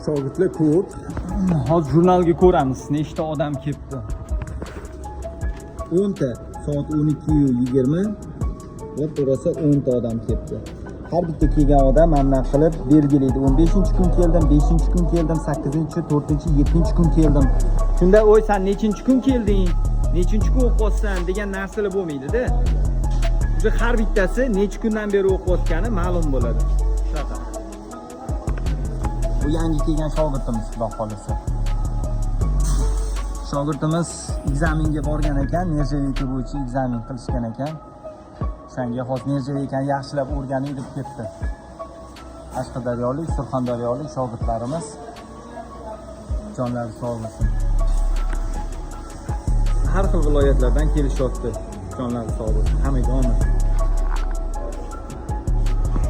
Shogirdlar ko'p. Hozir jurnalga ko'ramiz nechta odam kelibdi. 10 ta, soat 12:20 va to'g'risi 10 ta odam kelibdi. Har bitta kelgan odam mana qilib belgilaydi. 15-kun keldim, 5-kun keldim, 8-chi, 4-chi, 7-chi kun keldim. Shunda "O'y, sen nechinchi kun kelding? Nechinchi kun o'qiyapsan?" degan narsalar bo'lmaydi-da. O'sha har bittasi necha kundan beri o'qiyotgani ma'lum bo'ladi. Shunaqa. Bu yangi kelgan shogirdimiz, xudo xolisa. Shogirdimiz ekzamenga borgan ekan, nerjavika bo'yicha ekzamen qilishgan ekan. O'shanga hozir nerjavikani yaxshilab o'rganay deb ketdi. Qashqadaryolik, Surxondaryolik shogirdlarimiz jonlari sog' bo'lsin. Har xil viloyatlardan kelishyapti. Jonlari sog' bo'lsin. Hammaga omad.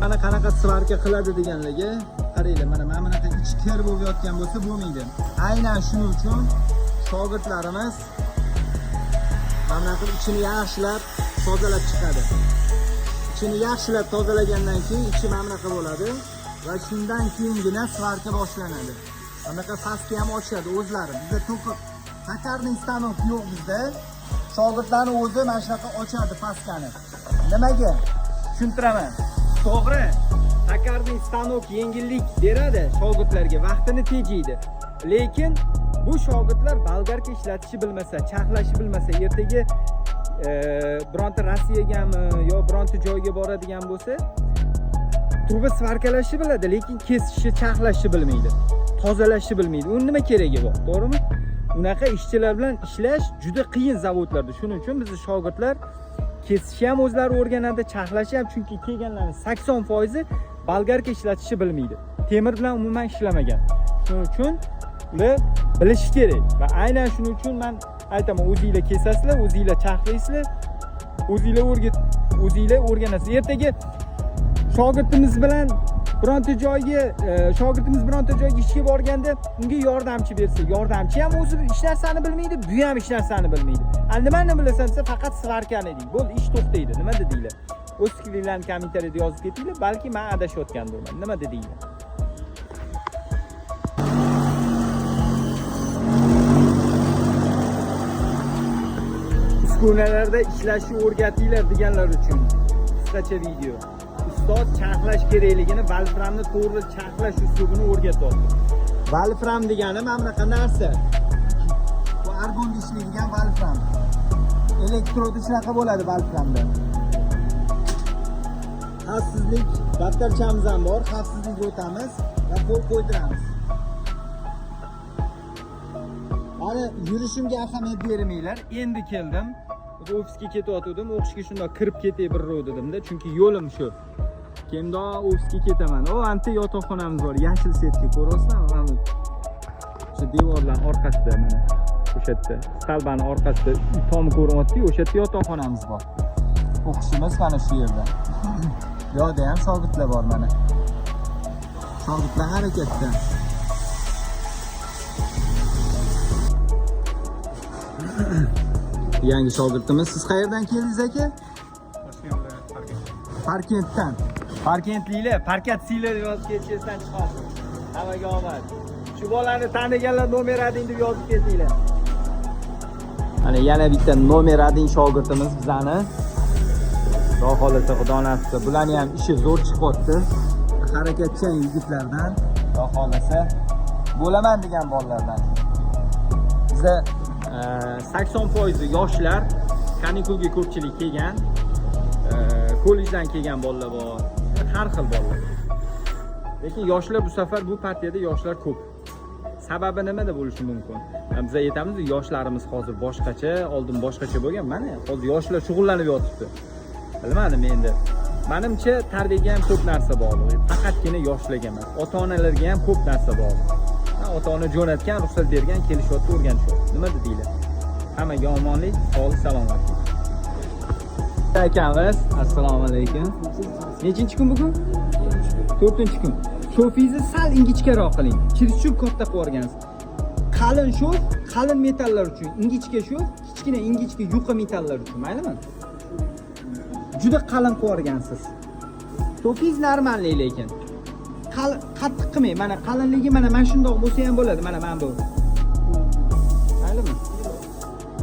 Mana qanaqa svarka qiladi deganligi, qaranglar, mana bunaqa ichi kir bo'lib yotgan bo'lsa bo'lmaydi. Aynan shuning uchun shogirdlarimiz mana bu ichini yaxshilab tozalab chiqadi. Ichini yaxshilab tozalagandan keyin ichi mana bunaqa bo'ladi va shundan keyingina svarka boshlanadi. Bunaqa faska ham ochadi o'zlari. Bizda to'qib takarning stanok yo'q bizda. Shogirdlarning o'zi mana shunaqa ochadi faskani. Nimaga? Tushuntiraman. To'g'ri. Takarning stanok yengillik beradi shogirdlarga, vaqtini tejaydi. Lekin bu shogirdlar bolgarka ishlatishni bilmasa, chaqlashni bilmasa, ertaga bironta Rossiyagami yo bironta joyga boradigan bo'lsa, truba svarkalashni biladi, lekin kesishni, chaqlashni bilmaydi. Tozalashni bilmaydi. Uni nima keragi bor, to'g'rimi? Unaqa ishchilar bilan ishlash juda qiyin zavodlarda. Shuning uchun bizning shogirdlar kesishni ham o'zlari o'rganadi, chaqlashni ham, chunki kelganlarning 80% bolgarka ishlatishni bilmaydi. Temir bilan umuman ishlamagan. Shuning uchun ular bilish kerak va aynan shuning uchun men aytaman, o'zingizlar kesasizlar, o'zingizlar chaqlaysizlar, o'zingizlar o'rganasiz. Ertaga shogirdimiz bironta joyga ishga borganda unga yordamchi bersa, yordamchi ham o'zi hech narsani bilmaydi, bu ham hech narsani bilmaydi. Nimani bilasan desa, faqat svarkani deydi. Bo'ldi, ish to'xtaydi. Nima dedinglar? O'z fikrlaringizni kommentariyada yozib ketinglar, balki men adashayotgandirman. Nima dedinglar? Uskunalarda ishlashni o'rgatinglar deganlar uchun qisqacha video. Ustoz chaqlash kerakligini, valframni to'g'ri chaqlash uslubini o'rgatyapti. Valfram degani mana bunaqa narsa. Bu argonda ishlaydigan valfram. Elektrodi shunaqa bo'ladi valframda. Xavfsizlik daftarchamiz ham bor, xavfsizlikga o'tamiz va qo'l qo'ydiramiz. Mana yurishimga ahamiyat bermanglar. Endi keldim. Ofisga ketayotgandim, o'qishga shundoq kirib ketay bir ro'd dedimda, chunki yo'lim shu. Kimda ofisga ketaman. Anta yotoqxonamiz bor, yashil setga ko'ryapsizlarmi? Mana shu devorlar orqasida, mana o'sha yerda, stalbaning orqasida tom ko'ryapti-ku, o'sha yerda yotoqxonamiz bor. O'qishimiz mana shu yerda. Bu yerda ham shogirdlar bor mana. Shogirdlar harakatda. Yangi shogirdimiz. Siz qayerdan keldingiz aka? Parkentdan. Parkentliklar, parkatsiylar yozib ketishdan chiqasiz. Hammaga omad. Shu bolani taniganlar nomer ading deb yozib ketinglar. Mana yana bitta nomer ading shogirdimiz bizani. Xudo xolasa, xudo nasib. Bularning ham ishi zo'r chiqyapti. Harakatchan yigitlardan, xudo xolasa, bo'laman degan bolalardan. Bizda 80% yoshlar, kanikulga ko'pchilik kelgan, kollejdan kelgan bolalar bor, har xil bolalar. Lekin yoshlar bu safar bu partiyada yoshlar ko'p. Sababi nimada bo'lishi mumkin? Biz aytamiz, yoshlarimiz hozir boshqacha, oldin boshqacha bo'lgan. Mana hozir yoshlar shug'ullanib yotibdi. Bilmadim endi. Menimcha tarbiyaga ham ko'p narsa bog'liq. Faqatgina yoshlarga emas, ota-onalarga ham ko'p narsa bog'liq. Ota-ona jo'natgan, ruxsat bergan, kelishyapti, o'rganishyapti. Nima dedinglar? Hammaga omonlik, sog'lik, salomatlik. Akamiz, assalomu alaykum. Nechinchi kun bugun? 4-kun. Shofingizni sal ingichkaroq qiling. Chirchiq katta qilib o'rgansiz. Qalin shof, qalin metallar uchun, ingichka shof, kichkina ingichka yuqa metallar uchun, maylimi? Juda qalin qilib o'rgansiz. Shofingiz normalniy lekin. qattiq qilmang. Mana qalinligi mana shundoq bo'lsa ham bo'ladi. Mana bu. Maylimi?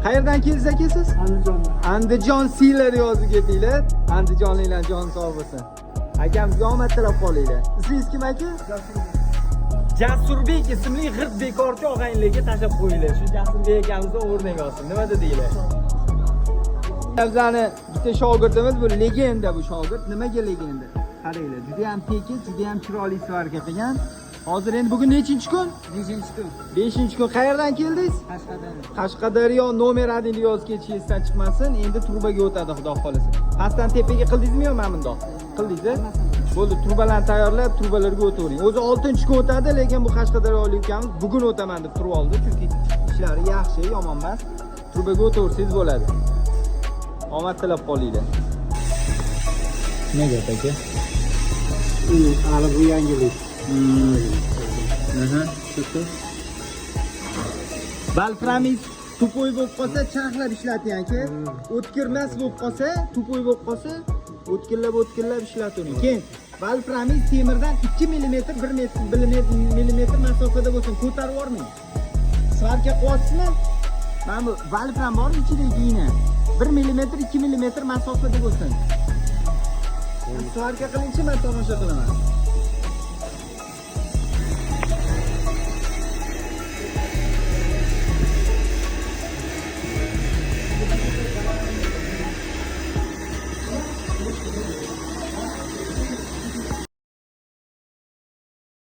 Qayerdan kelsiz aka siz? Andijondan. Andijon Sealer yozib ketinglar. Andijonliklar jon sog' bo'lsin. Akam omad tilab qolinglar. Ismingiz kim aka? Jasurbek ismli g'irt bekorchi og'aynilarga tashab qo'yinglar. Shu Jasurbek akamizdan o'rnak olsin. Nima dedinglar? Bizani bitta shogirdimiz bu legenda bu shogird. Nimaga legenda? Qaranglar, juda ham tekis, juda ham chiroyli svarka qilgan. Hozir endi bugun nechinchi kun? 5-kun. 5-chi kun. Qayerdan keldingiz? Qashqadaryo. Qashqadaryo nomer 1 ni yozib ketishingizdan chiqmasin. Endi turbaga o'tadi xudo xolasa. Pastdan tepaga qildingizmi yo mana bundoq? Qildingiz? Bo'ldi, turbalarni tayyorlab, turbalarga o'tavering. O'zi 6-kun o'tadi, lekin bu Qashqadaryolik ukamiz bugun o'taman deb turib oldi, chunki ishlari yaxshi, yomon emas. Turbaga o'taversangiz bo'ladi. Omad tilab qolinglar. Nega aka? Hali bu yangilik. Balframiz tupoy bo'lib qolsa, charxlab ishlating aka. O'tkirmas bo'lib qolsa, tupoy bo'lib qolsa, o'tkirlab ishlating. Keyin Balframiz temirdan 2 mm 1 mm masofada bo'lsin, ko'tarib yormang. Svarka qilyapsizmi? Mana bu Balfram bor ichidagi igna. 1 mm 2 mm masofada bo'lsin. Svarka qilingchi, men tomosha qilaman.